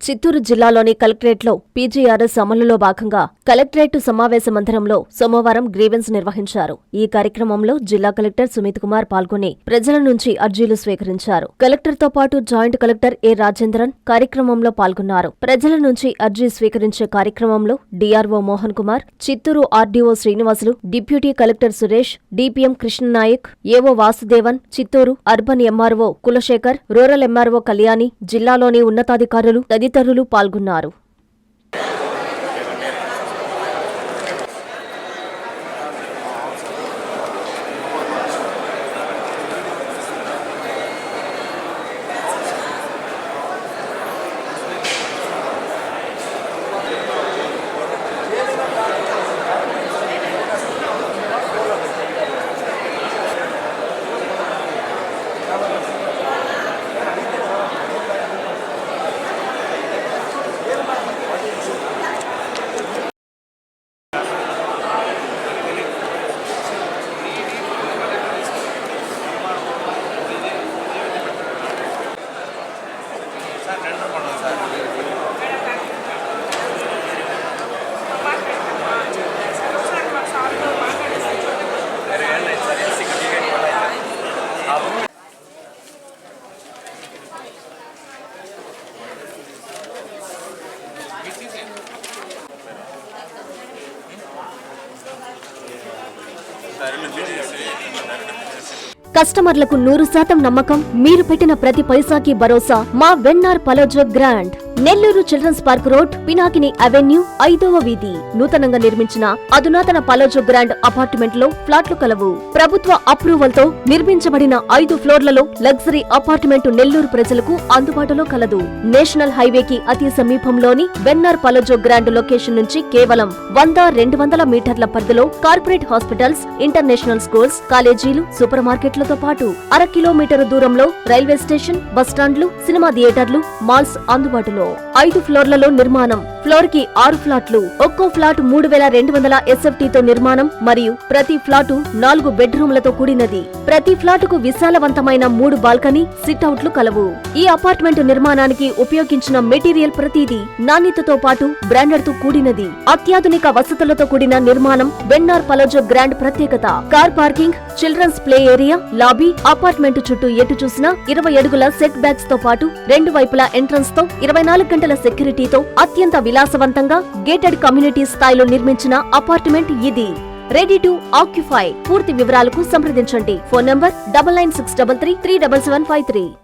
చిత్తూరు జిల్లాలోని కలెక్టరేట్లో పీజీఆర్ఎస్ అమలులో భాగంగా కలెక్టరేట్ సమావేశ మందిరంలో సోమవారం గ్రీవెన్స్ నిర్వహించారు. ఈ కార్యక్రమంలో జిల్లా కలెక్టర్ సుమిత్ కుమార్ పాల్గొని ప్రజల నుంచి అర్జీలు స్వీకరించారు. కలెక్టర్తో పాటు జాయింట్ కలెక్టర్ ఏ రాజేంద్రన్ కార్యక్రమంలో పాల్గొన్నారు. ప్రజల నుంచి అర్జీ స్వీకరించే కార్యక్రమంలో DRO Mohan Kumar, Chittoor RDO Srinivasulu, deputy collector Suresh, DPM Krishna Nayak, AO Vasudevan, Chittoor urban MRO Kulasekhar, rural MRO Kalyani, జిల్లాలోని ఉన్నతాధికారులు తదితరులు పాల్గొన్నారు. కస్టమర్లకు 100% నమ్మకం, మీరు పెట్టిన ప్రతి పైసాకి భరోసా మా వెన్నార్ Palazzo Grand. Nellore children's park road, Pinakini avenue, 5వ వీధి. నూతనంగా నిర్మించిన అధునాతన పలోజో గ్రాండ్ అపార్ట్మెంట్ లో ఫ్లాట్లు కలవు. ప్రభుత్వ అప్రూవల్ తో నిర్మించబడిన 5 ఫ్లోర్లలో లగ్జరీ అపార్ట్మెంట్ నెల్లూరు ప్రజలకు అందుబాటులో కలదు. నేషనల్ హైవేకి అతి సమీపంలోని వెన్నార్ పలోజో గ్రాండ్ లొకేషన్ నుంచి కేవలం 100-200 మీటర్ల పరిధిలో కార్పొరేట్ హాస్పిటల్స్, ఇంటర్నేషనల్ స్కూల్స్, కాలేజీలు, సూపర్ మార్కెట్లతో పాటు 1/2 కిలోమీటర్ దూరంలో రైల్వే స్టేషన్, బస్టాండ్లు, సినిమా థియేటర్లు, మాల్స్ అందుబాటులో. 5 ఫ్లోర్లలో నిర్మాణం. ఫ్లోర్ కి 6 ఫ్లాట్లు. ఒక్కో ఫ్లాట్ 3200 SFT-తో నిర్మాణం మరియు ప్రతి ఫ్లాటు 4 బెడ్రూమ్లతో కూడినది. ప్రతి ఫ్లాటుకు విశాలవంతమైన 3 బాల్కనీ, సిట్అవుట్లు కలవు. ఈ అపార్ట్మెంట్ నిర్మాణానికి ఉపయోగించిన మెటీరియల్ ప్రతిదీ నాణ్యతతో పాటు బ్రాండెడ్ తో కూడినది. అత్యాధునిక వసతులతో కూడిన నిర్మాణం వెన్నార్ పలోజో గ్రాండ్ ప్రత్యేకత. Car parking, children's play area, lobby, apartment చుట్టూ ఎటు చూసినా 20 అడుగుల సెట్ బ్యాక్స్ తో పాటు 2 వైపులా ఎంట్రన్స్ తో 24 గంటల సెక్యూరిటీతో అత్యంత విలాసవంతంగా గేటెడ్ కమ్యూనిటీ స్థాయిలో నిర్మించిన అపార్ట్మెంట్ ఇది. Ready to occupy. పూర్తి వివరాలకు సంప్రదించండి. Phone number 9963337753.